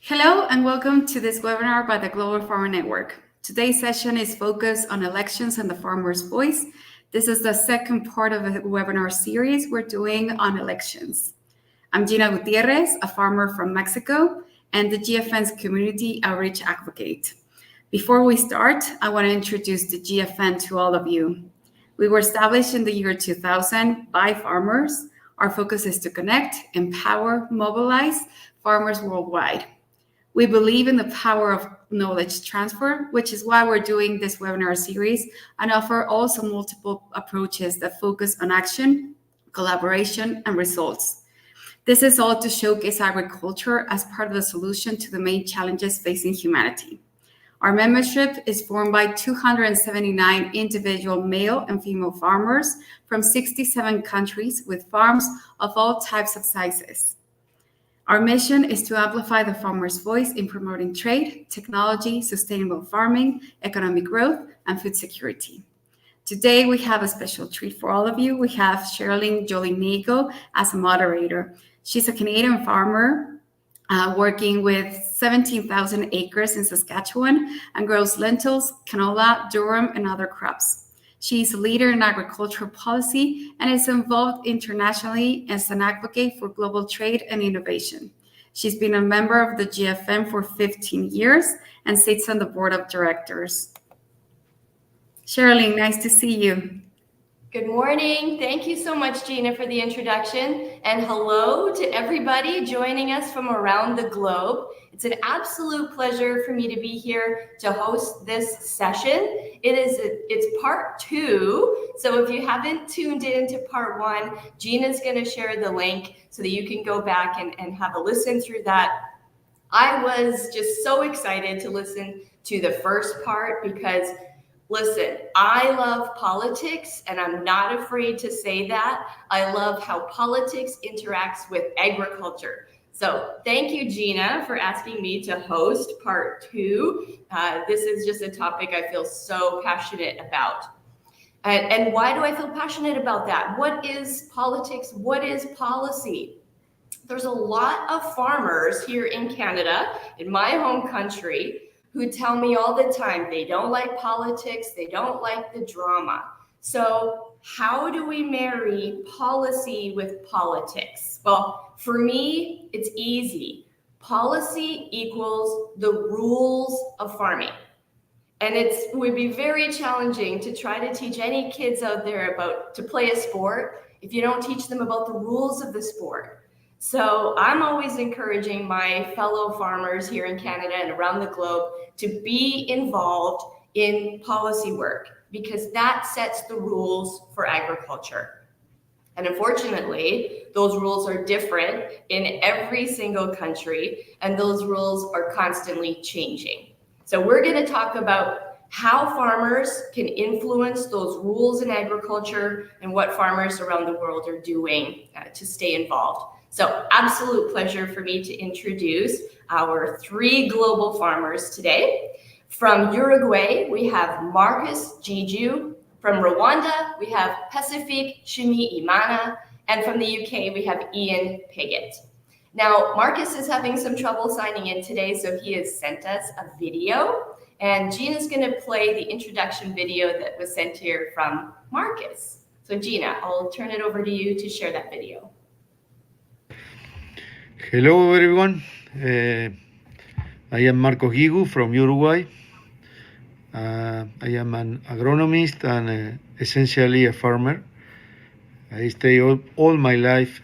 Hello and welcome to this webinar by the Global Farmer Network. Today's session is focused on elections and the farmer's voice. This is the second part of a webinar series we're doing on elections. I'm Gina Gutierrez, a farmer from Mexico and the GFN's community outreach advocate. Before we start, I want to introduce the GFN to all of you. We were established in the year 2000 by farmers. Our focus is to connect, empower, mobilize farmers worldwide. We believe in the power of knowledge transfer, which is why we're doing this webinar series and offer also multiple approaches that focus on action, collaboration, and results. This is all to showcase agriculture as part of the solution to the main challenges facing humanity. Our membership is formed by 279 individual male and female farmers from 67 countries with farms of all types of sizes. Our mission is to amplify the farmer's voice in promoting trade, technology, sustainable farming, economic growth, and food security. Today, we have a special treat for all of you. We have Sherilyn Jolinigo as a moderator. She's a Canadian farmer working with 17,000 acres in Saskatchewan and grows lentils, canola, durum, and other crops. She's a leader in agricultural policy and is involved internationally as an advocate for global trade and innovation. She's been a member of the GFN for 15 years and sits on the board of directors. Sherilyn, nice to see you. Good morning. Thank you so much, Gina, for the introduction. And hello to everybody joining us from around the globe. It's an absolute pleasure for me to be here to host this session. It's part 2. So if you haven't tuned in to part 1, Gina's going to share the link so that you can go back and have a listen through that. I was just so excited to listen to the first part because listen, I love politics, and I'm not afraid to say that. I love how politics interacts with agriculture. So thank you, Gina, for asking me to host part 2. This is just a topic I feel so passionate about. And why do I feel passionate about that? What is politics? What is policy? There's a lot of farmers here in Canada, in my home country, who tell me all the time they don't like politics, they don't like the drama. So how do we marry policy with politics? Well, for me, it's easy. Policy equals the rules of farming. And it would be very challenging to try to teach any kids out there to play a sport if you don't teach them about the rules of the sport. So I'm always encouraging my fellow farmers here in Canada and around the globe to be involved in policy work because that sets the rules for agriculture. And unfortunately, those rules are different in every single country, and those rules are constantly changing. So we're going to talk about how farmers can influence those rules in agriculture and what farmers around the world are doing to stay involved. So absolute pleasure for me to introduce our 3 global farmers today. From Uruguay, we have Marcus Jiju. From Rwanda, we have Pacifique Shimi Imana. And from the UK, we have Ian Piggott. Now, Marcus is having some trouble signing in today, so he has sent us a video. And Gina's going to play the introduction video that was sent here from Marcus. So Gina, I'll turn it over to you to share that video. Hello everyone, I am Marcos Guigu from Uruguay. I am an agronomist and essentially a farmer. I stay all my life,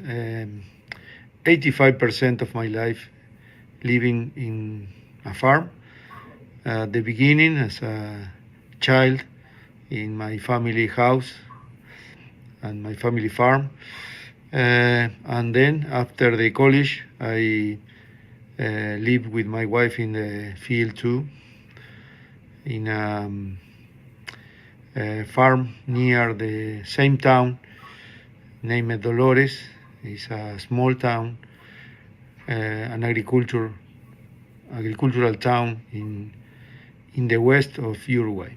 85% of my life living in a farm. At the beginning as a child in my family house and my family farm. And then after the college, I lived with my wife in the field too, in a farm near the same town named Dolores. It's a small town, an agricultural town in the west of Uruguay.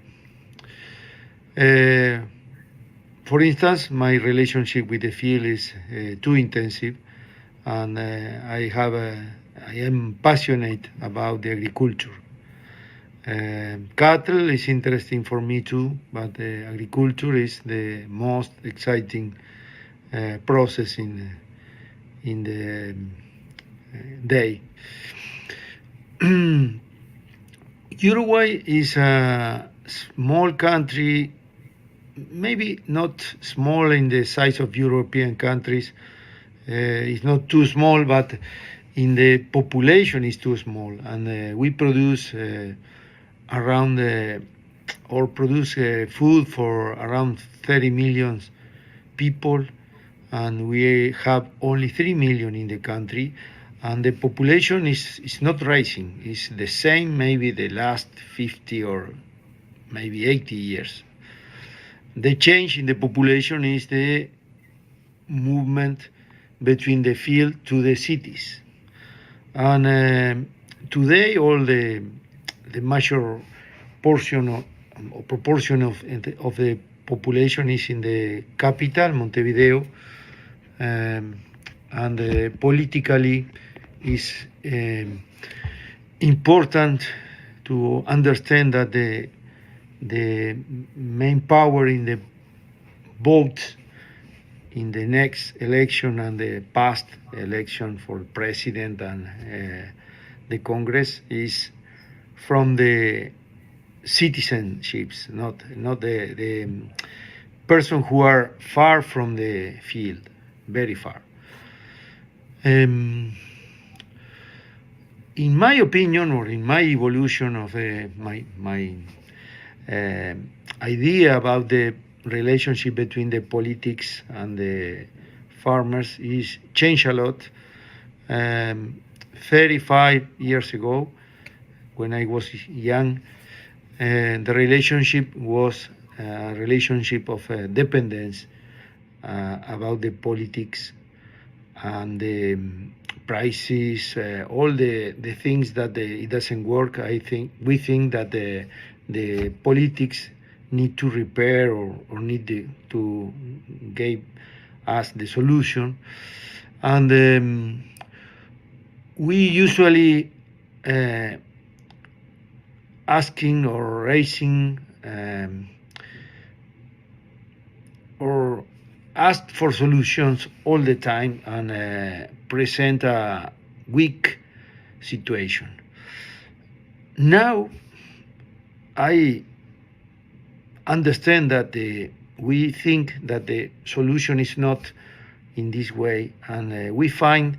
For instance, my relationship with the field is too intensive, and I have I am passionate about the agriculture. Cattle is interesting for me too, but agriculture is the most exciting process in the day. Uruguay is a small country, maybe not small in the size of European countries. It's not too small, but in the population is too small, and we produce around or produce food for around 30 million people, and we have only 3 million in the country, and the population is not rising. It's the same maybe the last 50 or maybe 80 years. The change in the population is the movement between the field to the cities. And today all the major portion or proportion of the population is in the capital, Montevideo, and politically is important to understand that the main power in the vote in the next election and the past election for president and the Congress is from the citizenships, not the person who are far from the field, very far. In my opinion, or in my evolution of my idea about the relationship between the politics and the farmers is changed a lot. 35 years ago, when I was young, the relationship was a relationship of dependence about the politics and the prices, all the things that it doesn't work. We think that the politics need to repair or need to give us the solution. And we usually asking or raising or ask for solutions all the time and present a weak situation. Now I understand that we think that the solution is not in this way, and we find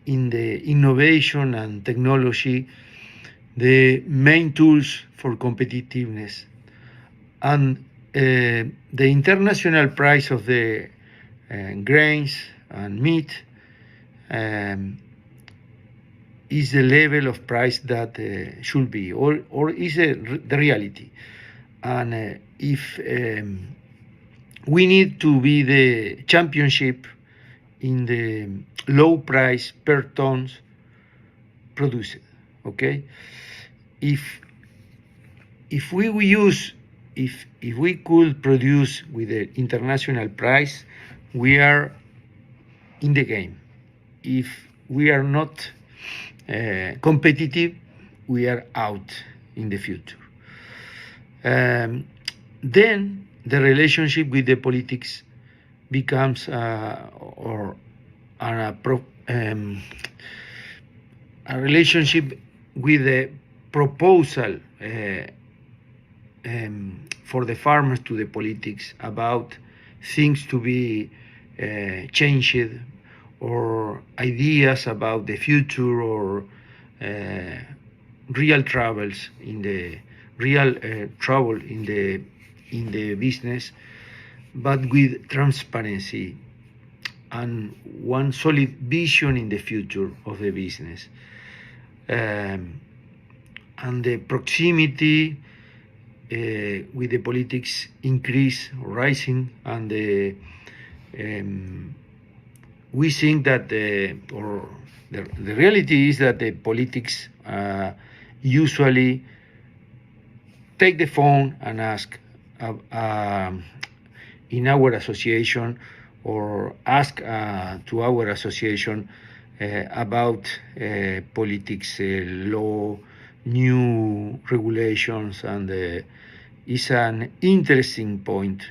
in the innovation and technology the main tools for competitiveness. And the international price of the grains and meat is the level of price that should be, or is the reality. And if we need to be the championship in the low price per tons produced, okay? If we could produce with the international price, we are in the game. If we are not competitive, we are out in the future. Then the relationship with the politics becomes a relationship with the proposal for the farmers to the politics about things to be changed, or ideas about the future, or real troubles in the trouble in the business, but with transparency and one solid vision in the future of the business. And the proximity with the politics increase, rising, and we think that the reality is that the politics usually take the phone and ask in our association, or ask to our association about politics, law, new regulations, and it's an interesting point,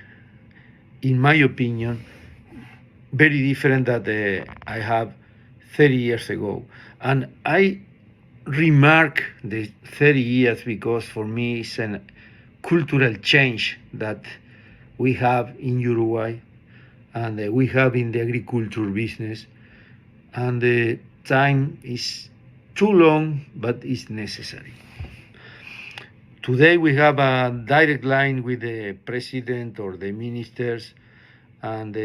in my opinion, very different that I have 30 years ago. And I remark the 30 years because for me it's a cultural change that we have in Uruguay and we have in the agriculture business, and the time is too long, but it's necessary. Today we have a direct line with the president or the ministers, and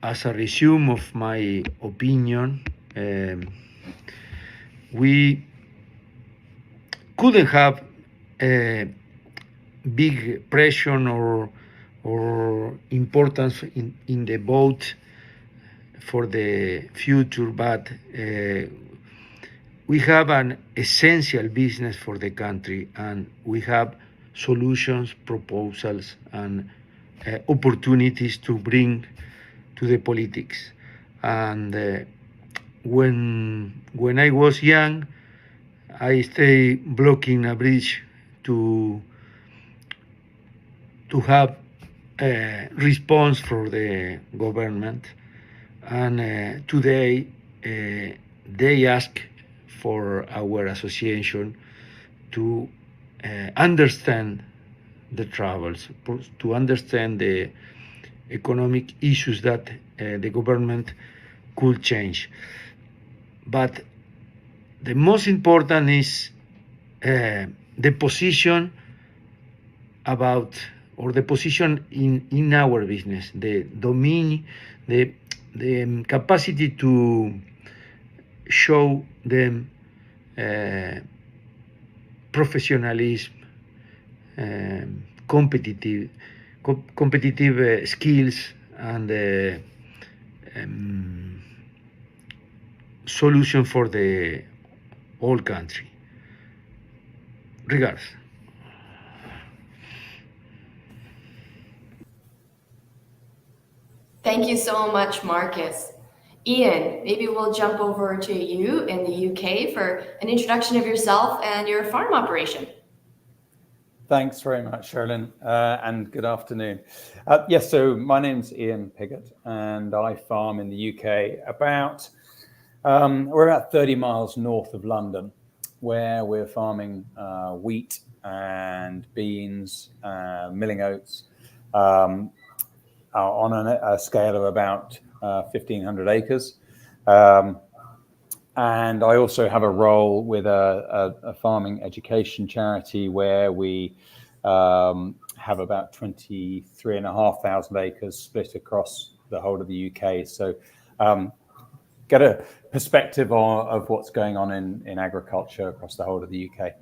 as a resume of my opinion, we couldn't have a big pressure or importance in the vote for the future, but we have an essential business for the country, and we have solutions, proposals, and opportunities to bring to the politics. And when I was young, I stayed blocking a bridge to have a response for the government. And today they ask for our association to understand the troubles, to understand the economic issues that the government could change. But the most important is the position about, or the position in our business, the domain, the capacity to show them professionalism, competitive skills, and solution for the whole country. Regards. Thank you so much, Marcus. Ian, maybe we'll jump over to you in the UK for an introduction of yourself and your farm operation. Thanks very much, Sherilyn, and good afternoon. Yes, so my name's Ian Piggott, and I farm in the UK we're about 30 miles north of London, where we're farming wheat and beans, milling oats, on a scale of about 1,500 acres. And I also have a role with a farming education charity where we have about 23,500 acres split across the whole of the UK. So get a perspective of what's going on in agriculture across the whole of the UK.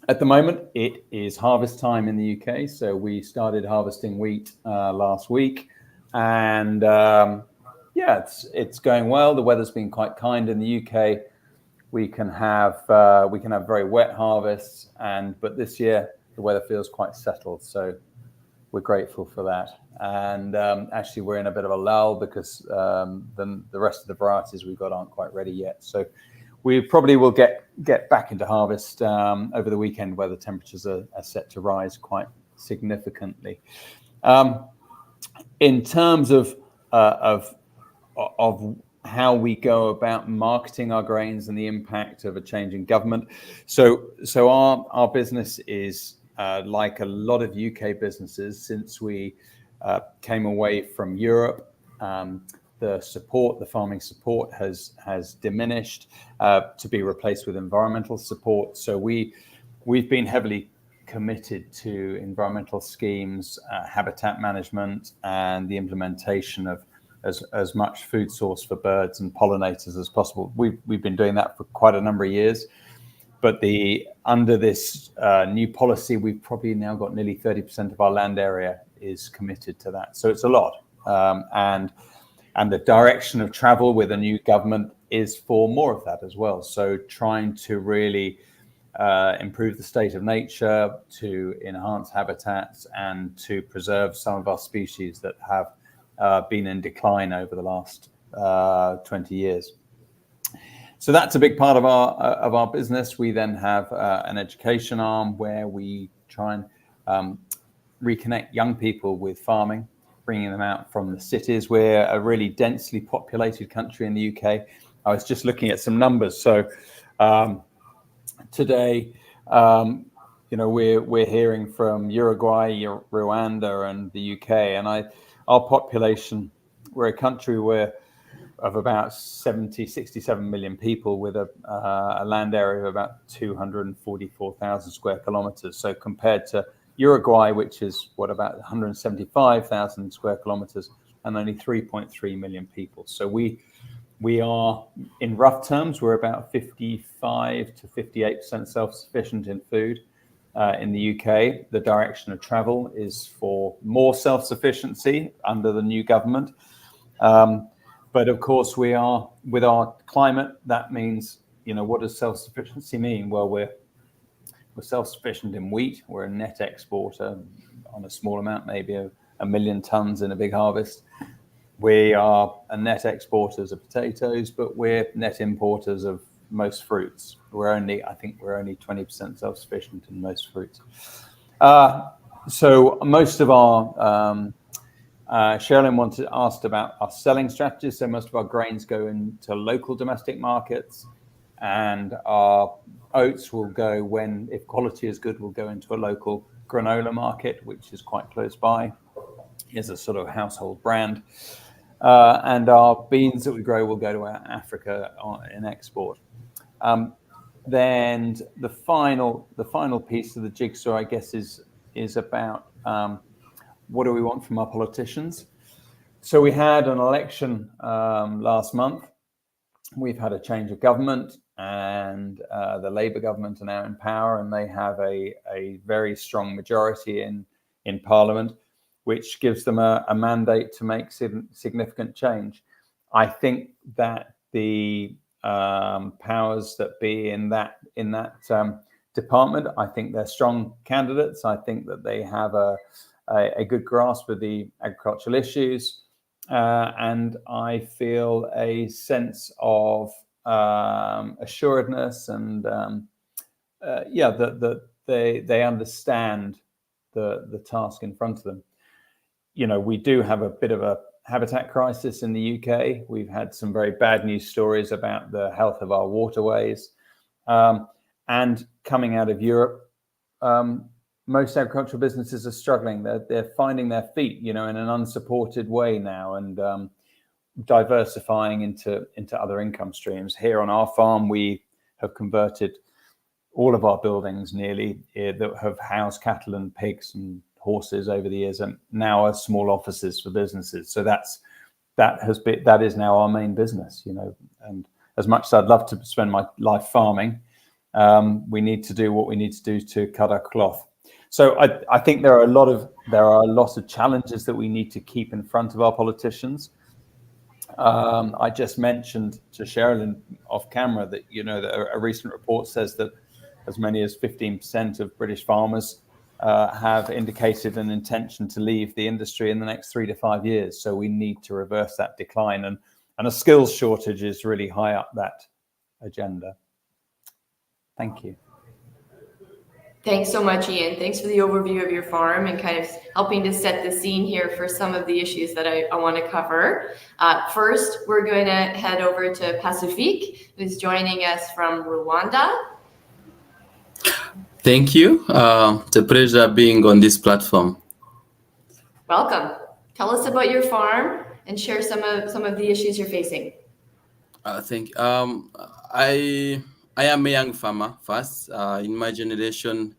At the moment, it is harvest time in the UK. So we started harvesting wheat last week, and yeah, it's going well. The weather's been quite kind in the UK. We can have very wet harvests, but this year the weather feels quite settled, so we're grateful for that. And actually, we're in a bit of a lull because the rest of the varieties we've got aren't quite ready yet. So we probably will get back into harvest over the weekend, where the temperatures are set to rise quite significantly. In terms of how we go about marketing our grains and the impact of a changing government. So our business is like a lot of UK businesses, since we came away from Europe. The farming support has diminished to be replaced with environmental support. So we've been heavily committed to environmental schemes, habitat management, and the implementation of as much food source for birds and pollinators as possible. We've been doing that for quite a number of years, but under this new policy, we've probably now got nearly 30% of our land area is committed to that. So it's a lot, and the direction of travel with a new government is for more of that as well. So trying to really improve the state of nature, to enhance habitats, and to preserve some of our species that have been in decline over the last 20 years. So that's a big part of our business. We then have an education arm where we try and reconnect young people with farming, bringing them out from the cities. We're a really densely populated country in the UK. I was just looking at some numbers. So today, we're hearing from Uruguay, Rwanda, and the UK, and our population. We're a country of about 67 million people with a land area of about 244,000 square kilometers. So compared to Uruguay, which is about 175,000 square kilometers and only 3.3 million people. So we are, in rough terms, we're about 55 to 58% self-sufficient in food. In the UK, the direction of travel is for more self-sufficiency under the new government. But of course, we are, with our climate, that means, what does self-sufficiency mean? Well, we're self-sufficient in wheat. We're a net exporter on a small amount, maybe a million tons in a big harvest. We are a net exporters of potatoes, but we're net importers of most fruits. I think we're only 20% self-sufficient in most fruits. So most of our Sherilyn asked about our selling strategies. So most of our grains go into local domestic markets, and our oats will go if quality is good, will go into a local granola market, which is quite close by. It's a sort of household brand. And our beans that we grow will go to Africa in export. Then the final piece of the jigsaw, I guess, is about what do we want from our politicians? So we had an election last month. We've had a change of government, and the Labour government are now in power, and they have a very strong majority in Parliament, which gives them a mandate to make significant change. I think that the powers that be in that department, I think they're strong candidates. I think that they have a good grasp of the agricultural issues, and I feel a sense of assuredness and that they understand the task in front of them. We do have a bit of a habitat crisis in the UK. We've had some very bad news stories about the health of our waterways. And coming out of Europe, most agricultural businesses are struggling. They're finding their feet, in an unsupported way now, and diversifying into other income streams. Here on our farm, we have converted all of our buildings nearly that have housed cattle and pigs and horses over the years, and now are small offices for businesses. So that is now our main business, and as much as I'd love to spend my life farming, we need to do what we need to do to cut our cloth. So I think there are a lot of challenges that we need to keep in front of our politicians. I just mentioned to Sherilyn off camera that that a recent report says that as many as 15% of British farmers have indicated an intention to leave the industry in the next 3 to 5 years. So we need to reverse that decline, and a skills shortage is really high up that agenda. Thank you. Thanks so much, Ian. Thanks for the overview of your farm and kind of helping to set the scene here for some of the issues that I want to cover. First, we're going to head over to Pacifique, who's joining us from Rwanda. Thank you. It's a pleasure being on this platform. Welcome. Tell us about your farm and share some of the issues you're facing. Thank you. I am a young farmer first. In my generation,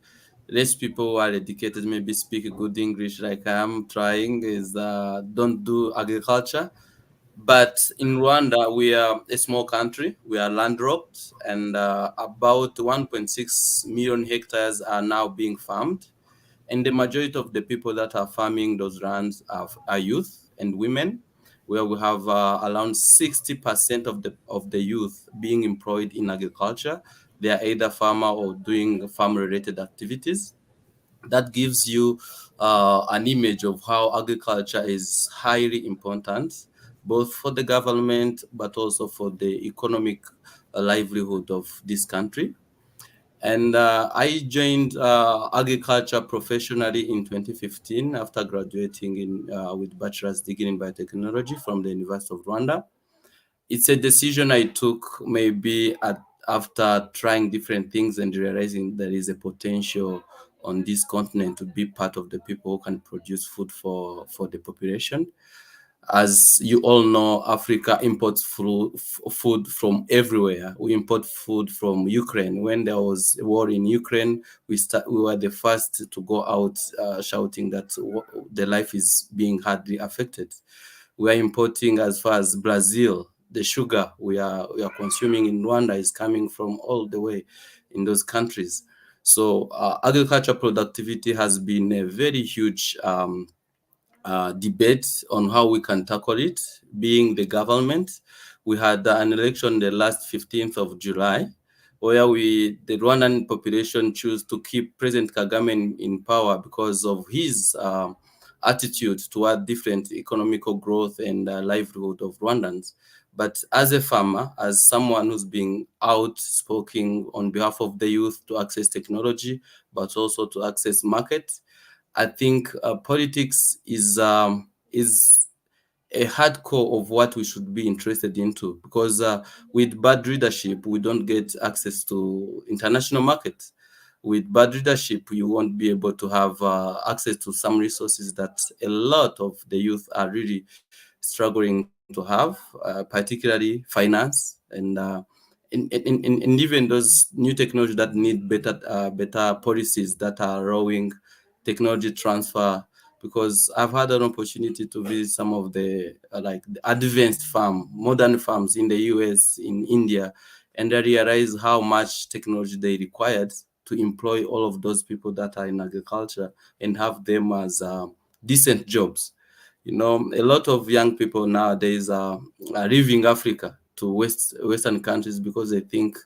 less people who are educated maybe speak good English like I am trying, don't do agriculture. But in Rwanda, we are a small country. We are landlocked, and about 1.6 million hectares are now being farmed. And the majority of the people that are farming those lands are youth and women, where we have around 60% of the youth being employed in agriculture. They are either farmer or doing farm-related activities. That gives you an image of how agriculture is highly important, both for the government, but also for the economic livelihood of this country. And I joined agriculture professionally in 2015 after graduating with bachelor's degree in biotechnology from the University of Rwanda. It's a decision I took maybe after trying different things and realizing there is a potential on this continent to be part of the people who can produce food for the population. As you all know, Africa imports food from everywhere. We import food from Ukraine. When there was a war in Ukraine, we were the first to go out shouting that the life is being hardly affected. We are importing as far as Brazil. The sugar we are consuming in Rwanda is coming from all the way in those countries. So agriculture productivity has been a very huge debate on how we can tackle it. Being the government, we had an election the last 15th of July, where the Rwandan population chose to keep President Kagame in power because of his attitude toward different economical growth and livelihood of Rwandans. But as a farmer, as someone who's being outspoken on behalf of the youth to access technology, but also to access market, I think politics is a hardcore of what we should be interested into, because with bad leadership, we don't get access to international markets. With bad leadership, you won't be able to have access to some resources that a lot of the youth are really struggling to have, particularly finance and even those new technologies that need better policies that are allowing technology transfer. Because I've had an opportunity to visit some of the the advanced modern farms in the US, in India, and I realized how much technology they required to employ all of those people that are in agriculture and have them as decent jobs. You know, a lot of young people nowadays are leaving Africa to Western countries because they think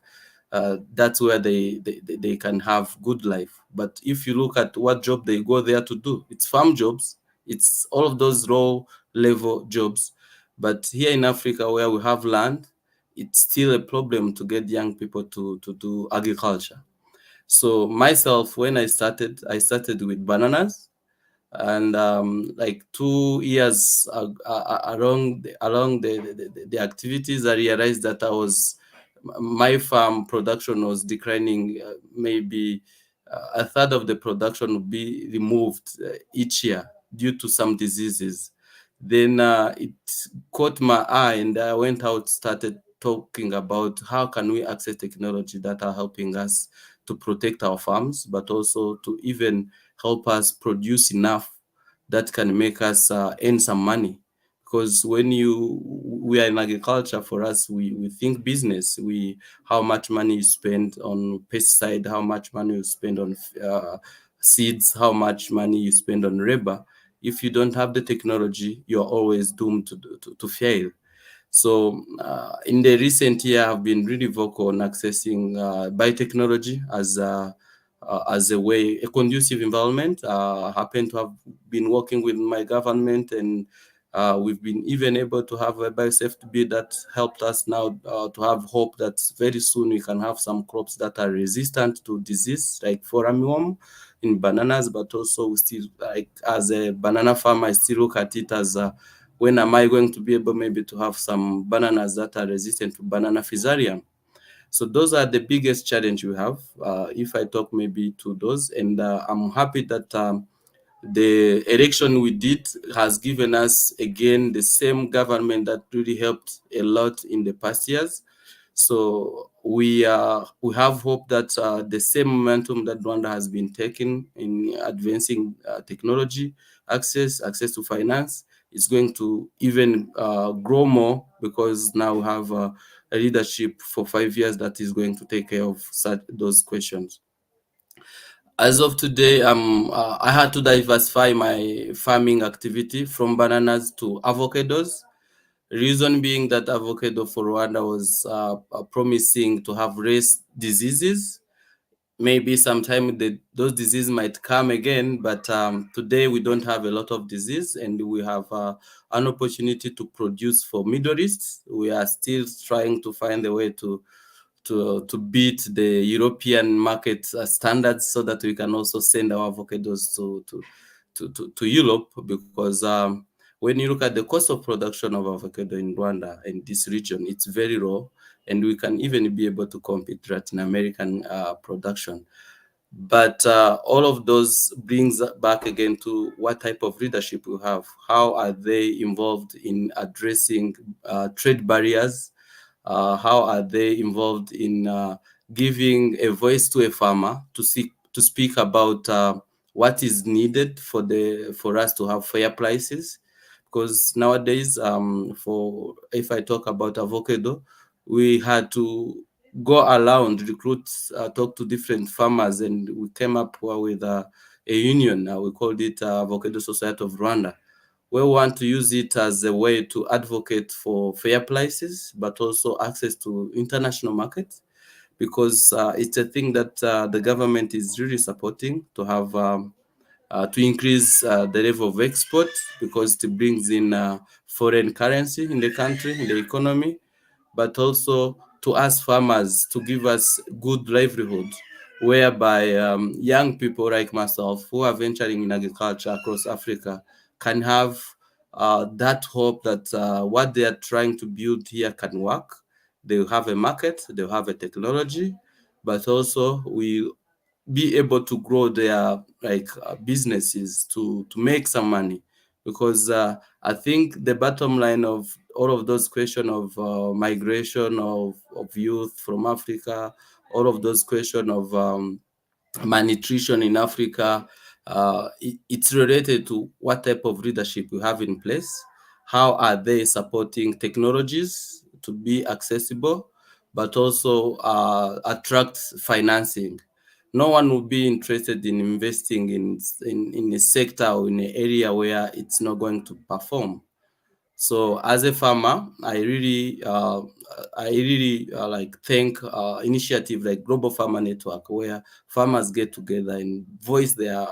that's where they can have good life. But if you look at what job they go there to do, it's farm jobs, it's all of those low level jobs. But here in Africa, where we have land, it's still a problem to get young people to do agriculture. So myself, when I started with bananas, and like 2 years along the activities, I realized that my farm production was declining. Maybe a third of the production would be removed each year due to some diseases. Then it caught my eye, and I went out, started talking about how can we access technology that are helping us to protect our farms, but also to even help us produce enough that can make us earn some money. Because when we are in agriculture, for us, we think business. How much money you spend on pesticide, how much money you spend on seeds, how much money you spend on labor. If you don't have the technology, you're always doomed to fail. So in the recent year, I've been really vocal on accessing biotechnology as a conducive environment. I happen to have been working with my government, and we've been even able to have a biosafety bill that helped us now to have hope that very soon we can have some crops that are resistant to disease, like armyworm in bananas. But also, we still, like, as a banana farmer, I still look at it as when am I going to be able maybe to have some bananas that are resistant to banana fusarium? So those are the biggest challenge we have. If I talk maybe to those, and I'm happy that the election we did has given us again the same government that really helped a lot in the past years. So we have hope that the same momentum that Rwanda has been taking in advancing technology, access to finance, is going to even grow more, because now we have a leadership for 5 years that is going to take care of those questions. As of today, I had to diversify my farming activity from bananas to avocados. Reason being that avocado for Rwanda was promising to have less diseases. maybe sometime those diseases might come again, but today we don't have a lot of disease, and we have an opportunity to produce for Middle East. We are still trying to find a way to beat the European market standards, so that we can also send our avocados to Europe, because when you look at the cost of production of avocado in Rwanda and this region, it's very low, and we can even be able to compete Latin American production. But all of those brings back again to what type of leadership we have. How are they involved in addressing trade barriers? How are they involved in giving a voice to a farmer to speak about what is needed for us to have fair prices? Because nowadays, if I talk about avocado, we had to go around, recruit, talk to different farmers, and we came up with a union. We called it Avocado Society of Rwanda. We want to use it as a way to advocate for fair prices, but also access to international markets, because it's a thing that the government is really supporting, to have to increase the level of export, because it brings in foreign currency in the country, in the economy, but also to ask farmers to give us good livelihood, whereby young people like myself who are venturing in agriculture across Africa can have that hope that what they are trying to build here can work. They'll have a market, they'll have a technology, but also we be able to grow their businesses to make some money. Because I think the bottom line of all of those questions of migration of youth from Africa, all of those questions of malnutrition in Africa, it's related to what type of leadership we have in place. How are they supporting technologies to be accessible, but also attract financing? No one will be interested in investing in a sector or in an area where it's not going to perform. So as a farmer, I really thank initiative like Global Farmer Network, where farmers get together and voice their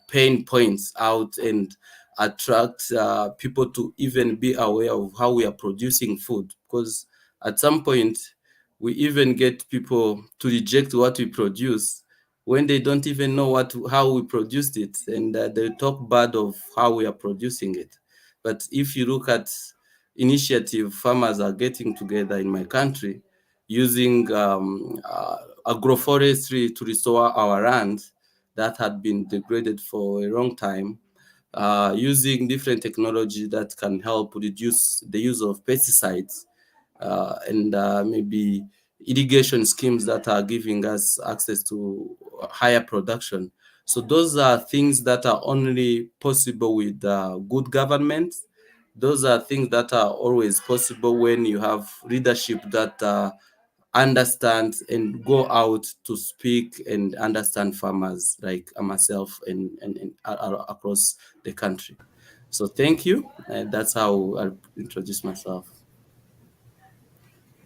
pain points out, and attract people to even be aware of how we are producing food. Because at some point, we even get people to reject what we produce when they don't even know how we produced it, and they talk bad of how we are producing it. But if you look at initiative, farmers are getting together in my country, using agroforestry to restore our land that had been degraded for a long time, using different technology that can help reduce the use of pesticides, and maybe irrigation schemes that are giving us access to higher production. So those are things that are only possible with good government. Those are things that are always possible when you have leadership that understand and go out to speak and understand farmers like myself and across the country. So thank you, and that's how I'll introduce myself.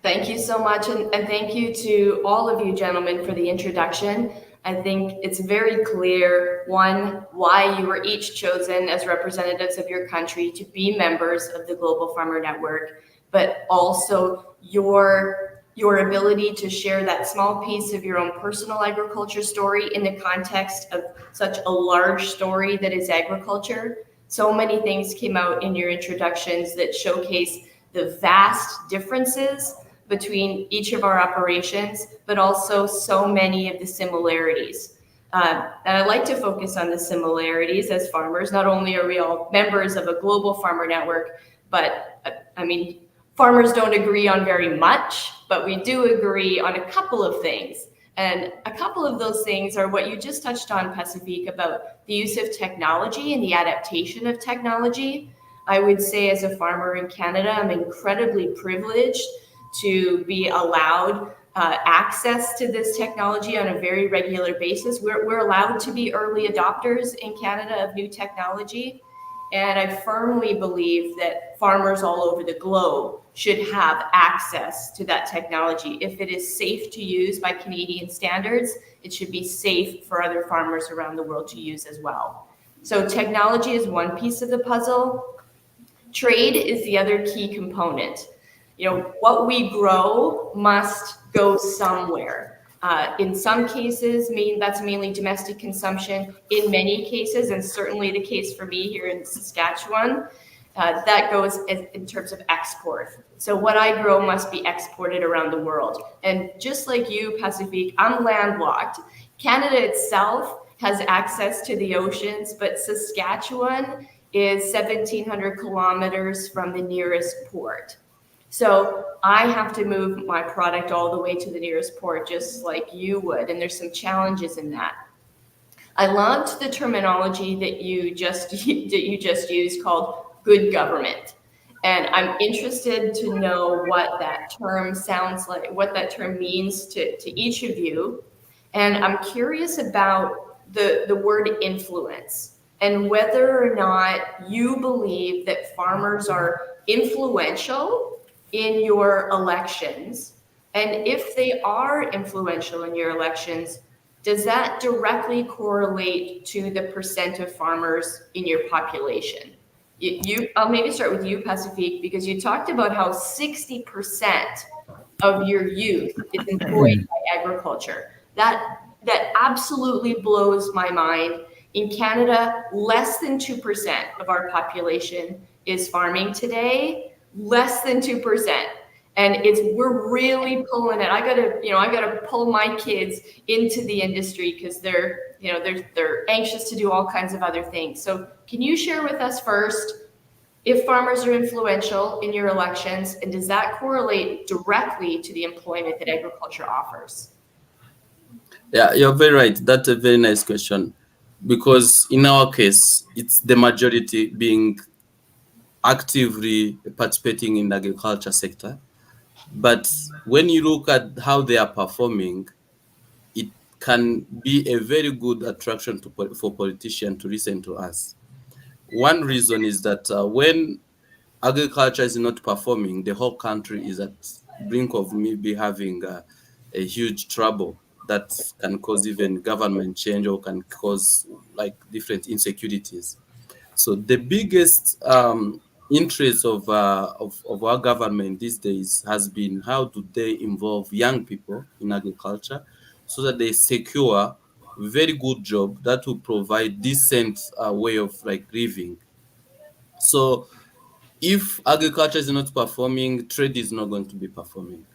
Thank you so much, and thank you to all of you gentlemen for the introduction. I think it's very clear, one, why you were each chosen as representatives of your country to be members of the Global Farmer Network, but also your ability to share that small piece of your own personal agriculture story in the context of such a large story that is agriculture. So many things came out in your introductions that showcase the vast differences between each of our operations, but also so many of the similarities. And I like to focus on the similarities as farmers. Not only are we all members of a global farmer network, but I mean, farmers don't agree on very much, but we do agree on a couple of things. And a couple of those things are what you just touched on, Pacifique, about the use of technology and the adaptation of technology. I would say as a farmer in Canada, I'm incredibly privileged to be allowed access to this technology on a very regular basis. We're allowed to be early adopters in Canada of new technology. And I firmly believe that farmers all over the globe should have access to that technology. If it is safe to use by Canadian standards, it should be safe for other farmers around the world to use as well. So technology is one piece of the puzzle. Trade is the other key component. What we grow must go somewhere. In some cases, that's mainly domestic consumption. In many cases, and certainly the case for me here in Saskatchewan, that goes in terms of export. So what I grow must be exported around the world. And just like you, Pacifique, I'm landlocked. Canada itself has access to the oceans, but Saskatchewan is 1,700 kilometers from the nearest port. So I have to move my product all the way to the nearest port, just like you would. And there's some challenges in that. I loved the terminology that you just used called good government. And I'm interested to know what that term sounds like, what that term means to each of you. And I'm curious about the word influence and whether or not you believe that farmers are influential in your elections. And if they are influential in your elections, does that directly correlate to the percent of farmers in your population? I'll maybe start with you, Pacifique, because you talked about how 60% of your youth is employed by agriculture. That absolutely blows my mind. In Canada, less than 2% of our population is farming today. Less than 2%. And we're really pulling it. I gotta pull my kids into the industry because they're anxious to do all kinds of other things. So can you share with us first if farmers are influential in your elections, and does that correlate directly to the employment that agriculture offers? Yeah, you're very right. That's a very nice question, because in our case, it's the majority being actively participating in the agriculture sector. But when you look at how they are performing, it can be a very good attraction for politicians to listen to us. One reason is that when agriculture is not performing, the whole country is at brink of maybe having a huge trouble that can cause even government change or can cause like different insecurities. So the biggest interest of our government these days has been how do they involve young people in agriculture so that they secure very good job that will provide decent way of like living. So if agriculture is not performing, trade is not going to be performing,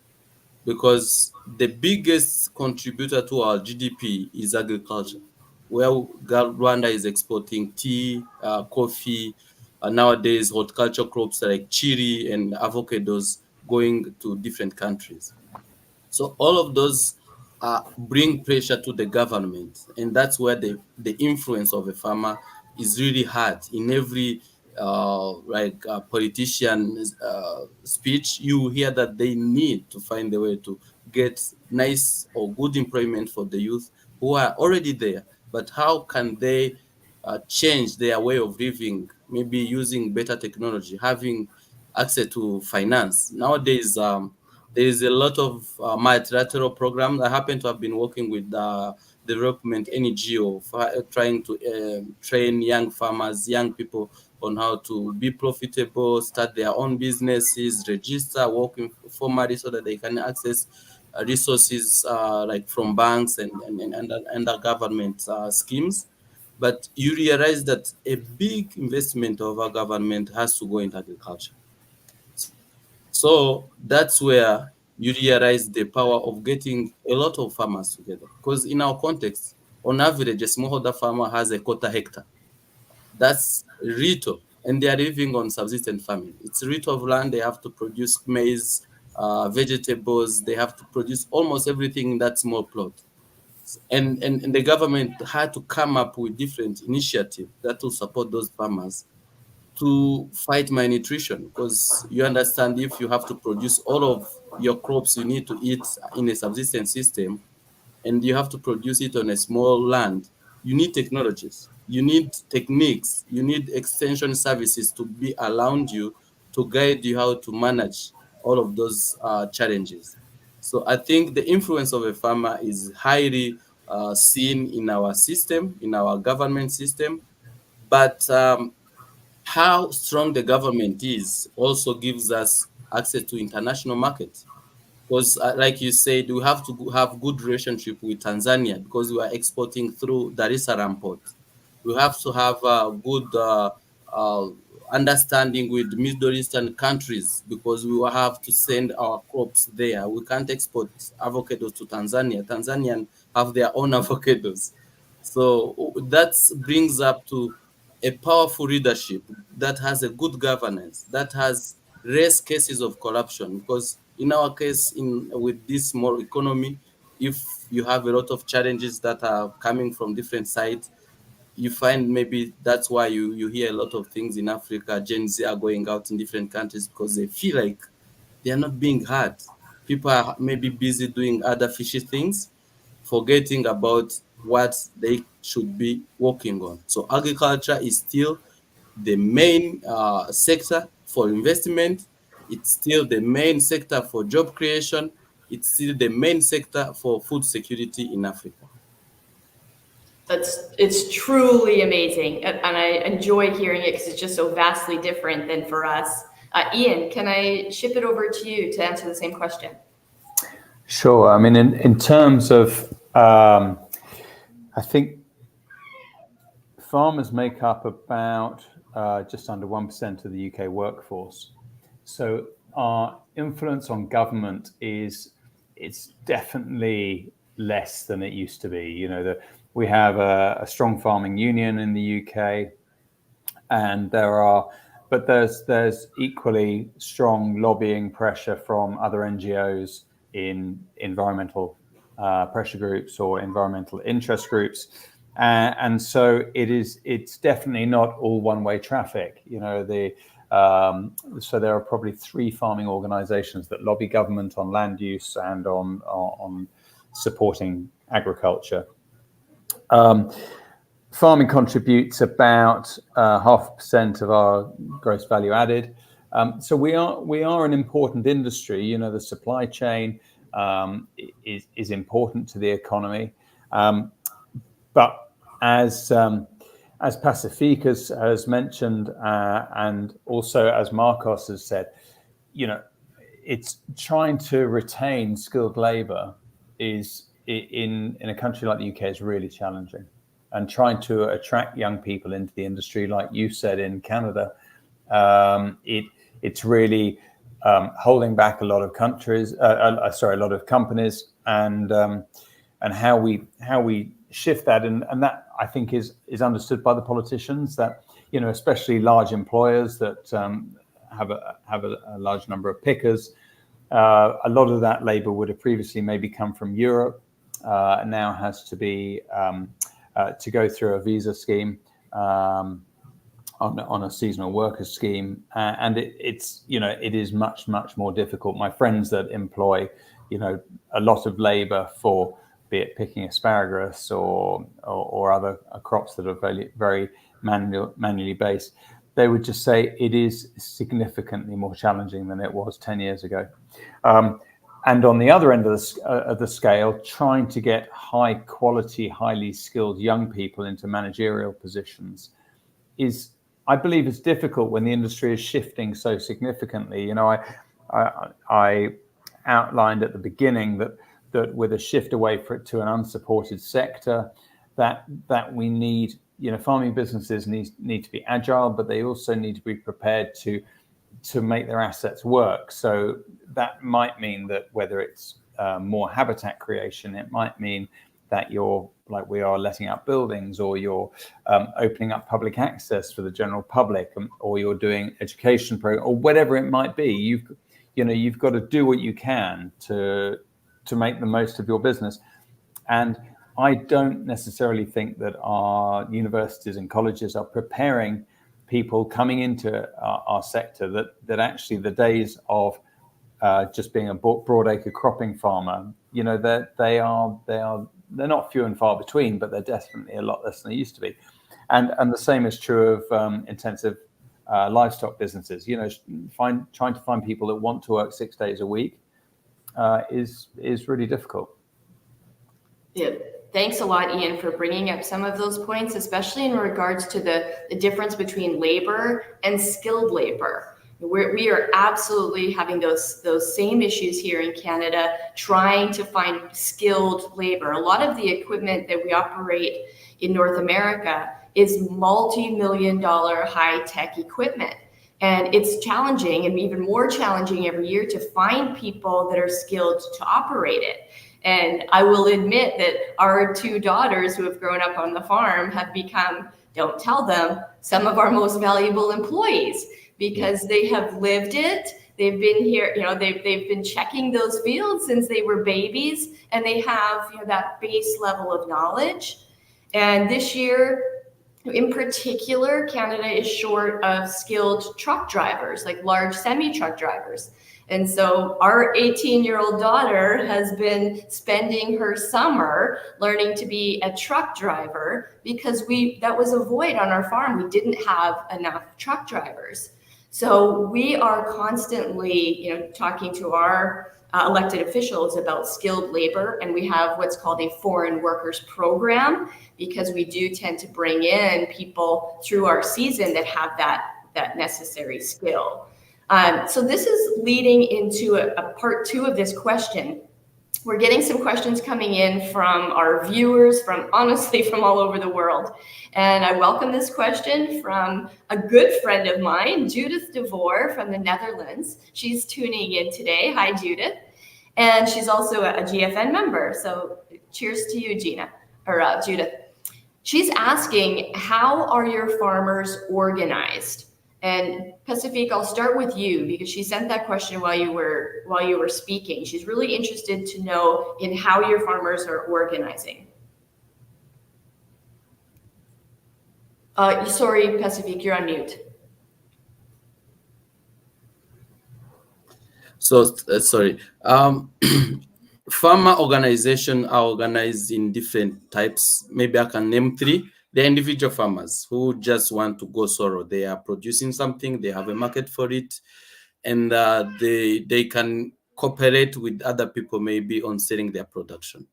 because the biggest contributor to our GDP is agriculture, where Rwanda is exporting tea, coffee, nowadays horticulture crops like chili and avocados going to different countries. So all of those bring pressure to the government, and that's where the influence of a farmer is really hard. In every politician speech, you hear that they need to find a way to get nice or good employment for the youth who are already there. But how can they change their way of living, maybe using better technology, having access to finance? Nowadays, there is a lot of multilateral programs. I happen to have been working with the development NGO trying to train young farmers, young people on how to be profitable, start their own businesses, register, working formally so that they can access resources like from banks and under government schemes. But you realize that a big investment of our government has to go into agriculture. So that's where you realize the power of getting a lot of farmers together. Because in our context, on average, a smallholder farmer has a quarter hectare. That's little. And they are living on subsistence farming. It's a little of land. They have to produce maize, vegetables. They have to produce almost everything in that small plot. And the government had to come up with different initiatives that will support those farmers to fight malnutrition, because you understand, if you have to produce all of your crops you need to eat in a subsistence system, and you have to produce it on a small land, you need technologies. you need techniques, you need extension services to be around you to guide you how to manage all of those challenges. So I think the influence of a farmer is highly seen in our system, in our government system, but how strong the government is also gives us access to international markets. Because like you said, we have to have good relationship with Tanzania because we are exporting through Dar es Salaam port. We have to have a good uh, understanding with Middle Eastern countries because we will have to send our crops there. We can't export avocados to Tanzania. Tanzanians have their own avocados. So that brings up to a powerful leadership that has a good governance, that has less cases of corruption. Because in our case, with this small economy, if you have a lot of challenges that are coming from different sides, you find maybe that's why you hear a lot of things in Africa. Gen Z are going out in different countries because they feel like they are not being heard. People are maybe busy doing other fishy things, forgetting about what they should be working on. So agriculture is still the main sector for investment. It's still the main sector for job creation. It's still the main sector for food security in Africa. It's truly amazing, and I enjoy hearing it because it's just so vastly different than for us. Ian, can I ship it over to you to answer the same question? Sure. I mean, in terms of, I think farmers make up about just under 1% of the UK workforce. So our influence on government it's definitely less than it used to be. You know, we have a strong farming union in the UK, and there's equally strong lobbying pressure from other NGOs in environmental pressure groups or environmental interest groups. And so it's definitely not all one-way traffic. You know, so there are probably 3 farming organizations that lobby government on land use and on supporting agriculture. Farming contributes about 0.5% of our gross value added. So we are an important industry. You know, the supply chain is important to the economy. But as Pacifique has mentioned, and also as Marcos has said, you know, it's trying to retain skilled labor is in a country like the UK is really challenging, and trying to attract young people into the industry, like you said in Canada, it's really holding back a lot of countries, a lot of companies, and how we shift that, and that I think is understood by the politicians, that, you know, especially large employers that have a large number of pickers. A lot of that labor would have previously maybe come from Europe, now has to be to go through a visa scheme on a seasonal worker scheme, and it's, you know, it is much more difficult. My friends that employ, you know, a lot of labor for, be it picking asparagus or other crops that are very manually based, they would just say it is significantly more challenging than it was 10 years ago. And on the other end of the scale, trying to get high quality, highly skilled young people into managerial positions is, I believe, is difficult when the industry is shifting so significantly. You know, I outlined at the beginning that with a shift away to an unsupported sector, that we need, you know, farming businesses need to be agile, but they also need to be prepared to make their assets work. So that might mean that whether it's more habitat creation, it might mean that you're, like we are, letting out buildings, or you're opening up public access for the general public, or you're doing education program, or whatever it might be. You've got to do what you can to make the most of your business. And I don't necessarily think that our universities and colleges are preparing people coming into our sector that actually the days of just being a broadacre cropping farmer, you know, they're not few and far between, but they're definitely a lot less than they used to be. And the same is true of intensive livestock businesses. You know, trying to find people that want to work 6 days a week is really difficult. Yeah. Thanks a lot, Ian, for bringing up some of those points, especially in regards to the difference between labor and skilled labor. We are absolutely having those same issues here in Canada, trying to find skilled labor. A lot of the equipment that we operate in North America is multi-million-dollar high-tech equipment. And it's challenging, and even more challenging every year, to find people that are skilled to operate it. And I will admit that our two daughters who have grown up on the farm have become, don't tell them, some of our most valuable employees, because they have lived it. They've been here, you know, they've been checking those fields since they were babies, and they have, you know, that base level of knowledge. And this year, in particular, Canada is short of skilled truck drivers, like large semi-truck drivers. And so our 18-year-old daughter has been spending her summer learning to be a truck driver, because that was a void on our farm. We didn't have enough truck drivers. So we are constantly, you know, talking to our elected officials about skilled labor, and we have what's called a foreign workers program, because we do tend to bring in people through our season that have that necessary skill. So this is leading into a part two of this question. We're getting some questions coming in from our viewers, honestly from all over the world. And I welcome this question from a good friend of mine, Judith DeVore from the Netherlands. She's tuning in today. Hi, Judith. And she's also a GFN member. So cheers to you, Judith. She's asking, how are your farmers organized? And Pacifique, I'll start with you, because she sent that question while you were speaking. She's really interested to know in how your farmers are organizing. Sorry, Pacifique, you're on mute. So sorry. Farmer organization are organized in different types. Maybe I can name three. They're individual farmers who just want to go solo. They are producing something, they have a market for it, and they can cooperate with other people maybe on selling their production.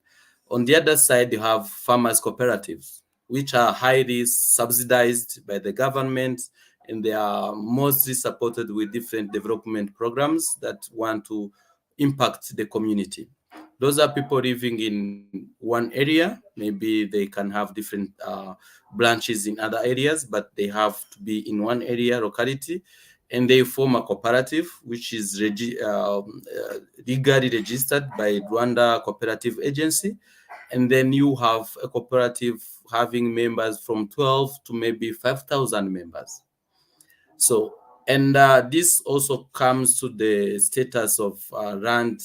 On the other side, you have farmers cooperatives, which are highly subsidized by the government, and they are mostly supported with different development programs that want to impact the community. Those are people living in one area. Maybe they can have different branches in other areas, but they have to be in one area, locality, and they form a cooperative, which is legally registered by Rwanda Cooperative Agency. And then you have a cooperative having members from 12 to maybe 5,000 members. So, and this also comes to the status of land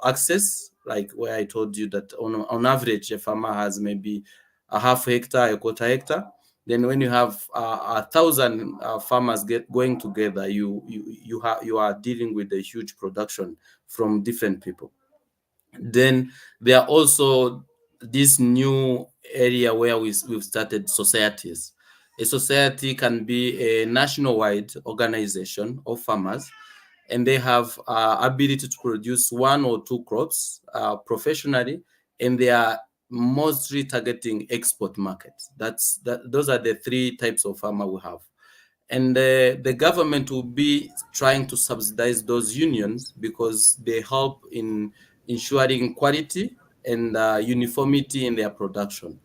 access, like where I told you that on average, a farmer has maybe a half hectare, a quarter hectare. Then when you have 1,000 farmers going together, you are dealing with a huge production from different people. Then there are also this new area where we've started societies. A society can be a nationwide organization of farmers, and they have ability to produce one or two crops professionally, and they are mostly targeting export markets. Those are the three types of farmer we have. And the government will be trying to subsidize those unions because they help in ensuring quality and uniformity in their production.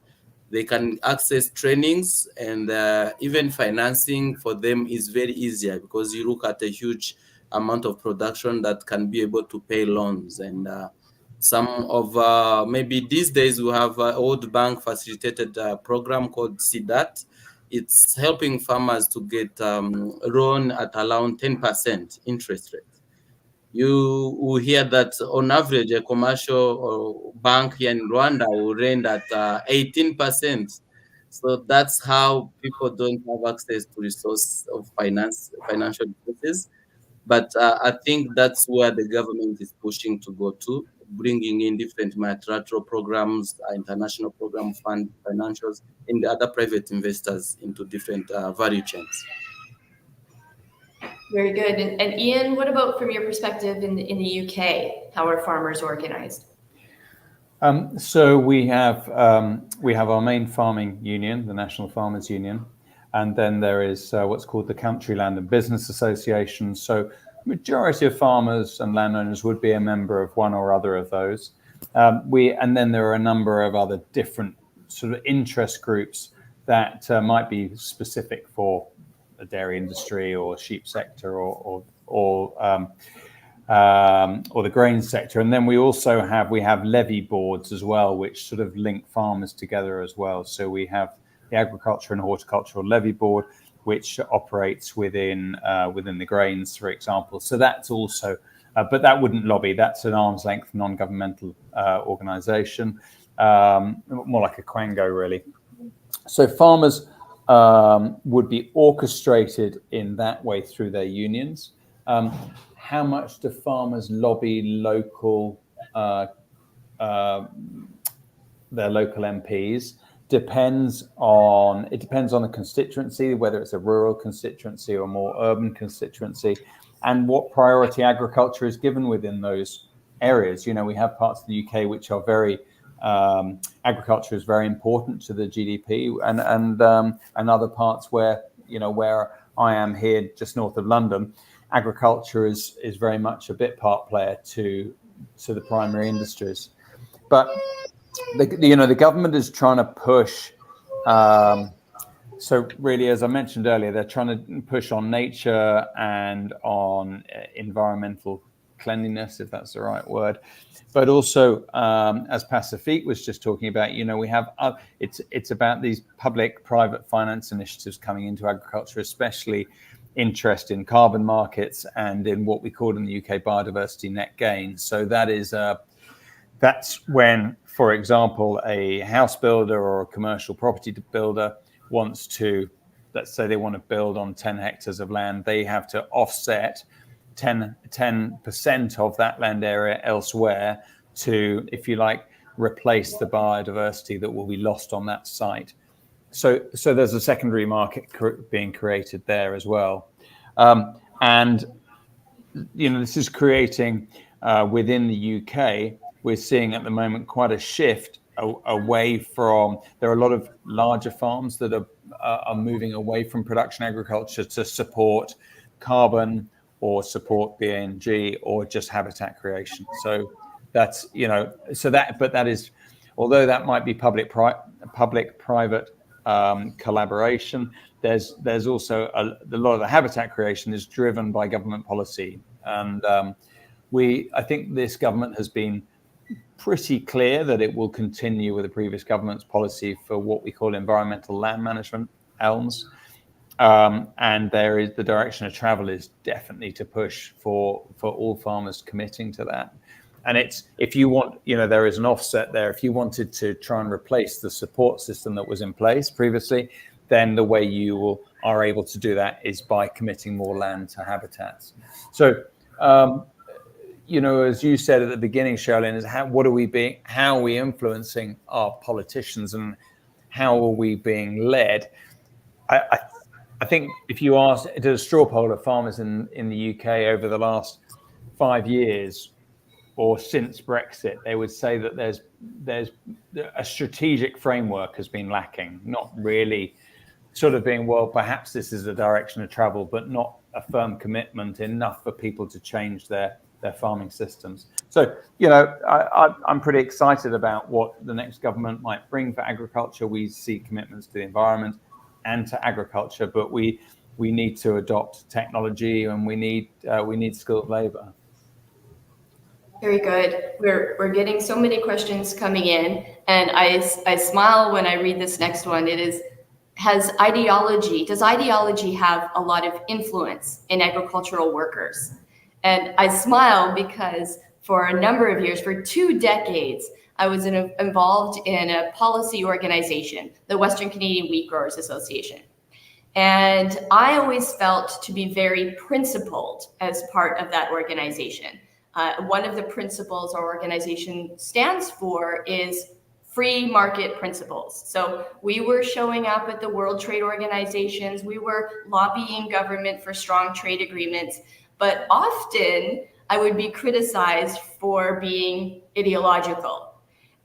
They can access trainings, and even financing for them is very easier, because you look at a huge amount of production that can be able to pay loans. And some of maybe these days we have an old bank facilitated program called CDAT. It's helping farmers to get loan at around 10% interest rate. You will hear that on average, a commercial bank here in Rwanda will lend at 18%. So that's how people don't have access to resource of financial resources. But I think that's where the government is pushing to go to. bringing in different multilateral programs, international program fund financials, and other private investors into different value chains. Very good. And Ian, what about from your perspective in the UK? How are farmers organized? So we have our main farming union, the National Farmers Union, and then there is what's called the Country Land and Business Association. So majority of farmers and landowners would be a member of one or other of those. And then there are a number of other different sort of interest groups that might be specific for the dairy industry or sheep sector or the grain sector. And then we also have levy boards as well, which sort of link farmers together as well. So we have the Agriculture and Horticultural Levy Board, which operates within the grains, for example. So that's also, but that wouldn't lobby. That's an arm's length non-governmental organization, more like a Quango, really. So farmers would be orchestrated in that way through their unions. How much do farmers lobby their local MPs? Depends on the constituency, whether it's a rural constituency or more urban constituency, and what priority agriculture is given within those areas. You know, we have parts of the UK which are very agriculture is very important to the GDP, and other parts where, you know, where I am here just north of London, agriculture is very much a bit part player to the primary industries. But the government is trying to push. So really, as I mentioned earlier, they're trying to push on nature and on environmental cleanliness, if that's the right word. But also, as Pacifique was just talking about, you know, we have it's about these public-private finance initiatives coming into agriculture, especially interest in carbon markets and in what we call in the UK biodiversity net gain. So that's when, for example, a house builder or a commercial property builder wants to, let's say they want to build on 10 hectares of land, they have to offset 10% of that land area elsewhere to, if you like, replace the biodiversity that will be lost on that site. So there's a secondary market being created there as well. And, you know, this is creating within the UK, we're seeing at the moment quite a shift away from, there are a lot of larger farms that are moving away from production agriculture to support carbon or support BNG or just habitat creation. So that's, you know, but that is, although that might be public-private collaboration, there's also a lot of the habitat creation is driven by government policy. And I think this government has been pretty clear that it will continue with the previous government's policy for what we call environmental land management, ELMS. And the direction of travel is definitely to push for all farmers committing to that. And if you want, you know, there is an offset there. If you wanted to try and replace the support system that was in place previously, then the way you are able to do that is by committing more land to habitats. So, you know, as you said at the beginning, Charlene, is how are we influencing our politicians and how are we being led? I think if you did a straw poll of farmers in the UK over the last 5 years or since Brexit, they would say that there's a strategic framework has been lacking, not really sort of being, well, perhaps this is the direction of travel, but not a firm commitment enough for people to change their farming systems. So, you know, I'm pretty excited about what the next government might bring for agriculture. We see commitments to the environment and to agriculture, but we need to adopt technology and we need skilled labor. Very good. We're getting so many questions coming in, and I smile when I read this next one. It is, does ideology have a lot of influence in agricultural workers? And I smile because for a number of years, for 2 decades, I was involved in a policy organization, the Western Canadian Wheat Growers Association. And I always felt to be very principled as part of that organization. one of the principles our organization stands for is free market principles. So we were showing up at the World Trade Organizations, we were lobbying government for strong trade agreements, but often I would be criticized for being ideological.